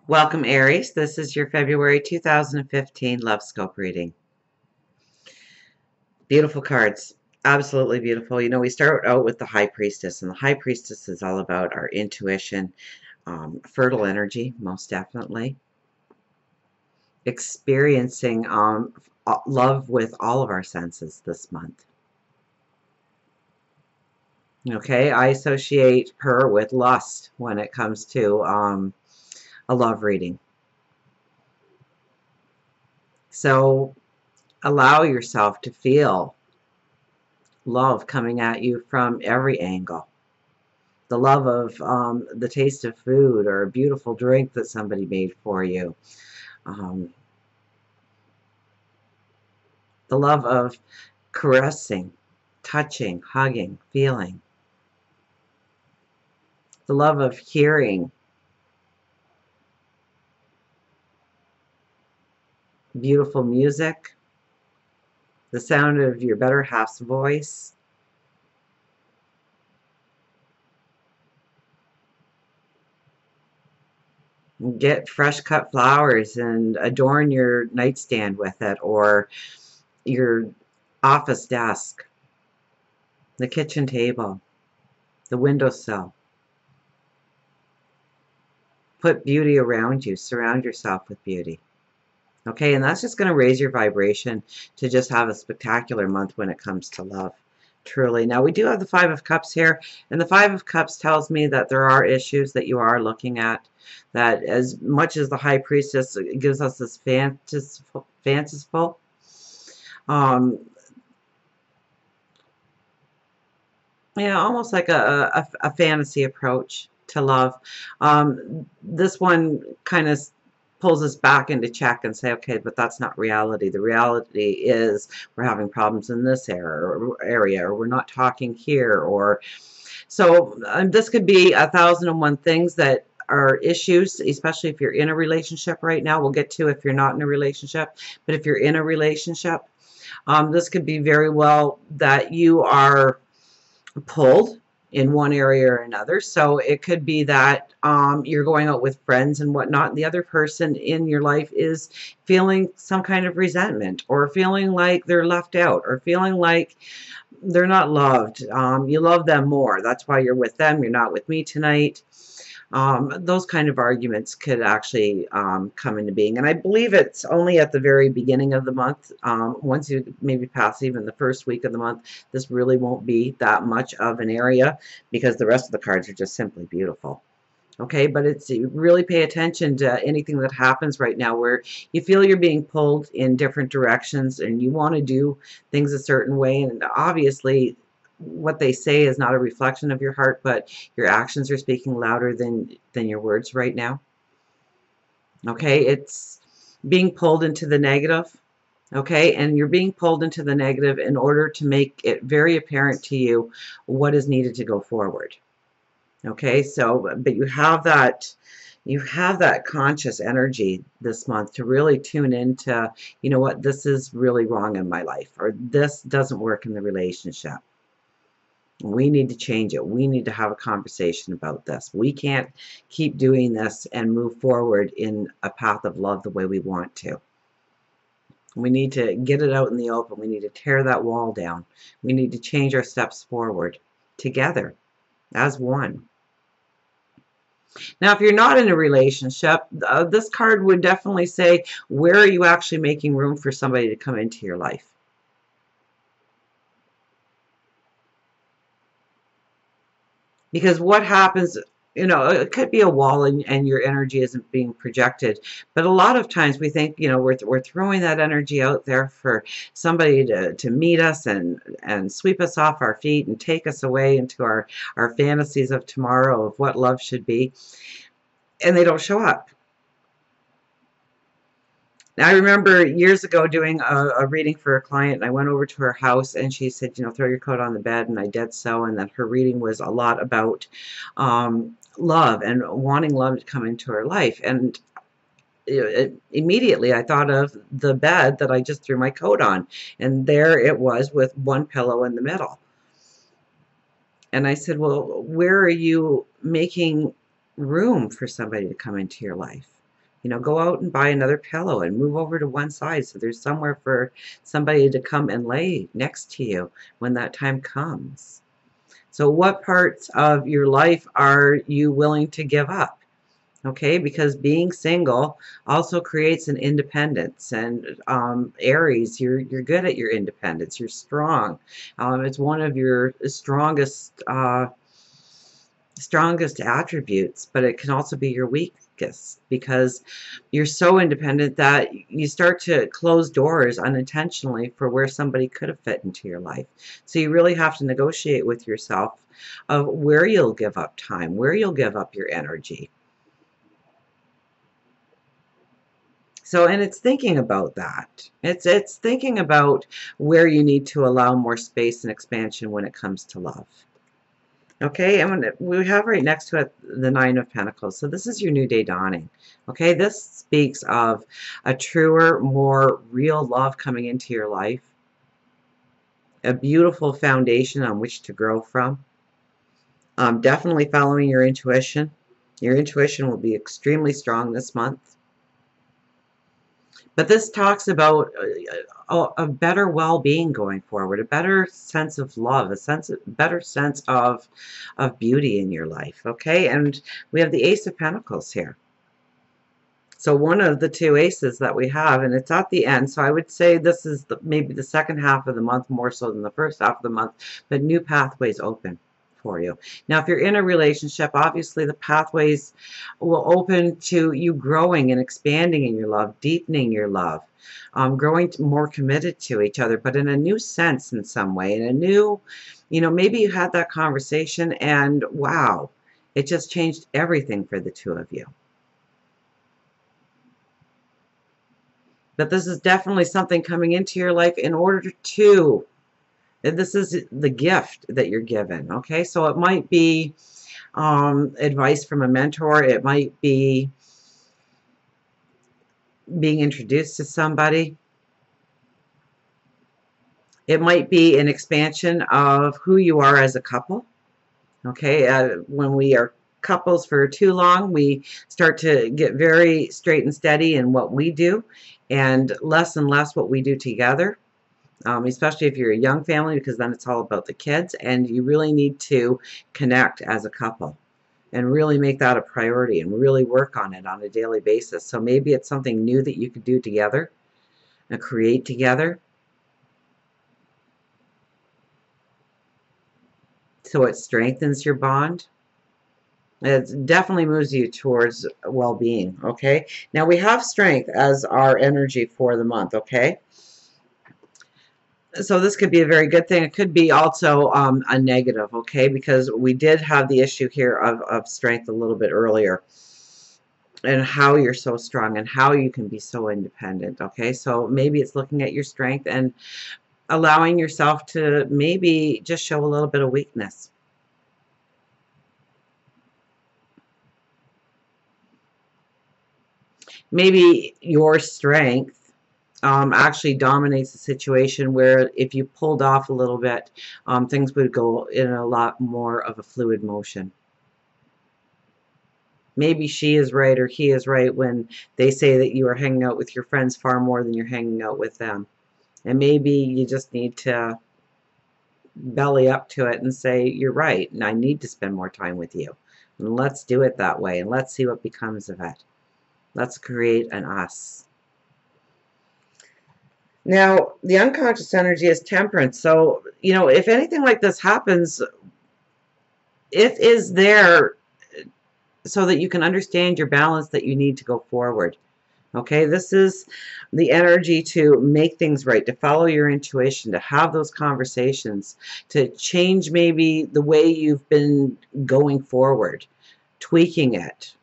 Welcome, Aries. This is your February 2015 Lovescope reading. Beautiful cards. Absolutely beautiful. You know, we start out with the High Priestess, and the High Priestess is all about our intuition, fertile energy, most definitely. Experiencing love with all of our senses this month. Okay, I associate her with lust when it comes to a love reading. So allow yourself to feel love coming at you from every angle. The love of the taste of food or a beautiful drink that somebody made for you. Um, the love of caressing, touching, hugging, feeling. The love of hearing beautiful music. The sound of your better half's voice. Get fresh cut flowers and adorn your nightstand with it, or your office desk, the kitchen table, the windowsill. Put beauty around you. Surround yourself with beauty. Okay, and that's just going to raise your vibration to just have a spectacular month when it comes to love. Truly. Now, we do have the Five of Cups here, and the Five of Cups tells me that there are issues that you are looking at, that as much as the High Priestess gives us this fanciful um, yeah, almost like a fantasy approach to love. This one kind of pulls us back into check and say, okay, but that's not reality. The reality is we're having problems in this area, or we're not talking here, or so this could be 1,001 things that are issues, especially if you're in a relationship right now. We'll get to if you're not in a relationship, but if you're in a relationship, this could be very well that you are pulled in one area or another. So it could be that you're going out with friends and whatnot, and the other person in your life is feeling some kind of resentment, or feeling like they're left out, or feeling like they're not loved. You love them more. That's why you're with them. You're not with me tonight. Those kind of arguments could actually come into being. And I believe it's only at the very beginning of the month. Once you maybe pass even the first week of the month, this really won't be that much of an area, because the rest of the cards are just simply beautiful. Okay, but it's really pay attention to anything that happens right now where you feel you're being pulled in different directions and you want to do things a certain way. And obviously, what they say is not a reflection of your heart, but your actions are speaking louder than your words right now. Okay, it's being pulled into the negative. Okay, and you're being pulled into the negative in order to make it very apparent to you what is needed to go forward. Okay, so but you have that conscious energy this month to really tune into, you know what, this is really wrong in my life, or this doesn't work in the relationship. We need to change it. We need to have a conversation about this. We can't keep doing this and move forward in a path of love the way we want to. We need to get it out in the open. We need to tear that wall down. We need to change our steps forward together as one. Now, if you're not in a relationship, this card would definitely say, where are you actually making room for somebody to come into your life? Because what happens, you know, it could be a wall and your energy isn't being projected. But a lot of times we think, you know, we're throwing that energy out there for somebody to meet us and sweep us off our feet and take us away into our fantasies of tomorrow of what love should be. And they don't show up. Now, I remember years ago doing a reading for a client, and I went over to her house, and she said, you know, throw your coat on the bed, and I did so, and then her reading was a lot about love and wanting love to come into her life. And immediately I thought of the bed that I just threw my coat on, and there it was with one pillow in the middle. And I said, well, where are you making room for somebody to come into your life? You know, go out and buy another pillow and move over to one side so there's somewhere for somebody to come and lay next to you when that time comes. So what parts of your life are you willing to give up? Okay, because being single also creates an independence, and Aries, you're good at your independence. You're strong. It's one of your strongest attributes, but it can also be your weakest because you're so independent that you start to close doors unintentionally for where somebody could have fit into your life. So you really have to negotiate with yourself of where you'll give up time, where you'll give up your energy. So, and it's thinking about that. It's thinking about where you need to allow more space and expansion when it comes to love. Okay, and when we have right next to it the Nine of Pentacles. So this is your new day dawning. Okay, this speaks of a truer, more real love coming into your life, a beautiful foundation on which to grow from. Definitely following your intuition. Your intuition will be extremely strong this month. But this talks about a better well-being going forward, a better sense of love, better sense of beauty in your life. Okay, and we have the Ace of Pentacles here. So one of the two aces that we have, and it's at the end. So I would say this is maybe the second half of the month more so than the first half of the month, but new pathways open for you. Now, if you're in a relationship, obviously the pathways will open to you growing and expanding in your love, deepening your love, growing more committed to each other, but in a new sense in some way, in a new, you know, maybe you had that conversation and wow, it just changed everything for the two of you. But this is definitely something coming into your life in order to, this is the gift that you're given, okay? So it might be advice from a mentor. It might be being introduced to somebody. It might be an expansion of who you are as a couple, okay? When we are couples for too long, we start to get very straight and steady in what we do and less what we do together. Especially if you're a young family, because then it's all about the kids, and you really need to connect as a couple and really make that a priority and really work on it on a daily basis. So maybe it's something new that you could do together and create together. So it strengthens your bond. It definitely moves you towards well-being, okay? Now we have strength as our energy for the month, okay? So this could be a very good thing. It could be also a negative, okay? Because we did have the issue here of strength a little bit earlier and how you're so strong and how you can be so independent, okay? So maybe it's looking at your strength and allowing yourself to maybe just show a little bit of weakness. Maybe your strength actually dominates the situation where if you pulled off a little bit, things would go in a lot more of a fluid motion. Maybe she is right or he is right when they say that you are hanging out with your friends far more than you're hanging out with them. And maybe you just need to belly up to it and say, you're right, and I need to spend more time with you. And let's do it that way, and let's see what becomes of it. Let's create an us. Now, the unconscious energy is temperance. So, you know, if anything like this happens, it is there so that you can understand your balance that you need to go forward. Okay, this is the energy to make things right, to follow your intuition, to have those conversations, to change maybe the way you've been going forward, tweaking it,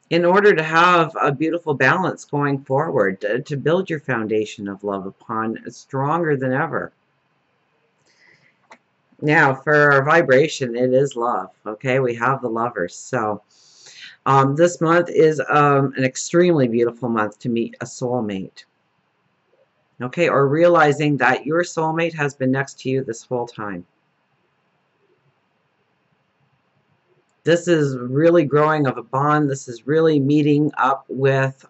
in order to have a beautiful balance going forward, to build your foundation of love upon stronger than ever. Now, for our vibration, it is love. Okay, we have the lovers. So this month is an extremely beautiful month to meet a soulmate. Okay, or realizing that your soulmate has been next to you this whole time. This is really growing of a bond. This is really meeting up with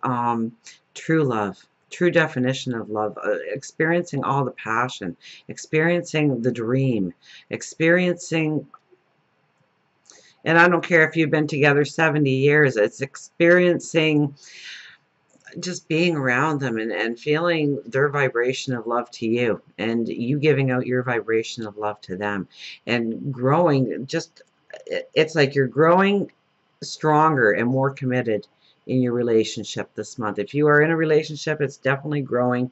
true love, true definition of love, experiencing all the passion, experiencing the dream, experiencing, and I don't care if you've been together 70 years, it's experiencing just being around them and feeling their vibration of love to you, and you giving out your vibration of love to them, and growing. Just, it's like you're growing stronger and more committed in your relationship this month. If you are in a relationship, it's definitely growing.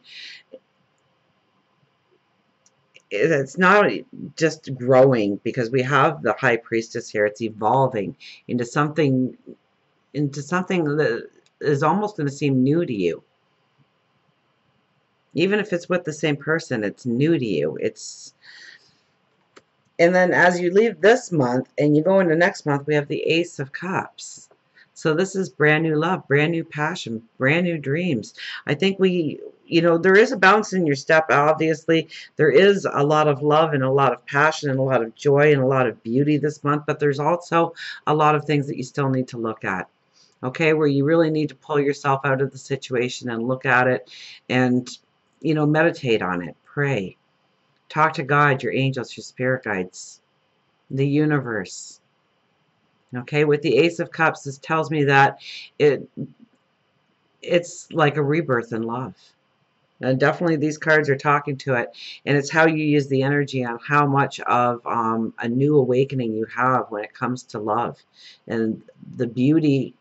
It's not just growing because we have the High Priestess here. It's evolving into something, that is almost going to seem new to you. Even if it's with the same person, it's new to you. And then as you leave this month and you go into next month, we have the Ace of Cups. So this is brand new love, brand new passion, brand new dreams. I think there is a bounce in your step, obviously. There is a lot of love and a lot of passion and a lot of joy and a lot of beauty this month, but there's also a lot of things that you still need to look at. Okay, where you really need to pull yourself out of the situation and look at it and, meditate on it, pray. Talk to God, your angels, your spirit guides, the universe. Okay, with the Ace of Cups, this tells me that it's like a rebirth in love. And definitely these cards are talking to it. And it's how you use the energy on how much of a new awakening you have when it comes to love. And the beauty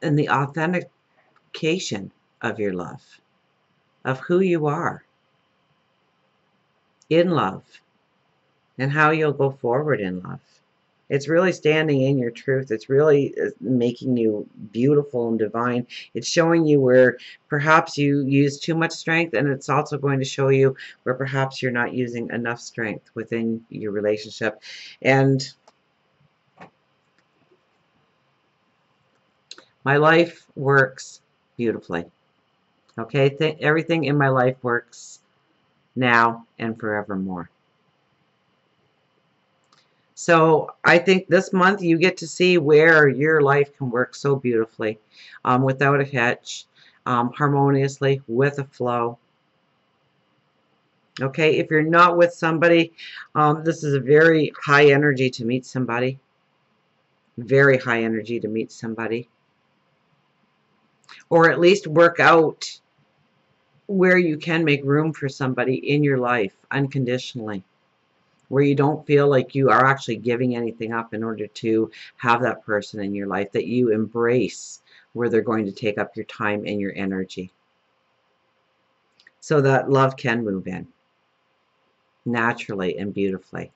and the authentication of your love, of who you are in love, and how you'll go forward in love. It's really standing in your truth. It's really making you beautiful and divine. It's showing you where perhaps you use too much strength, and it's also going to show you where perhaps you're not using enough strength within your relationship. And my life works beautifully. Okay, everything in my life works now and forevermore. So I think this month you get to see where your life can work so beautifully, without a hitch, harmoniously, with a flow. Okay, if you're not with somebody, this is a very high energy to meet somebody. Very high energy to meet somebody. Or at least work out where you can make room for somebody in your life unconditionally, where you don't feel like you are actually giving anything up in order to have that person in your life, that you embrace where they're going to take up your time and your energy, so that love can move in naturally and beautifully.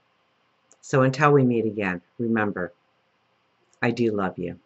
So until we meet again, remember, I do love you.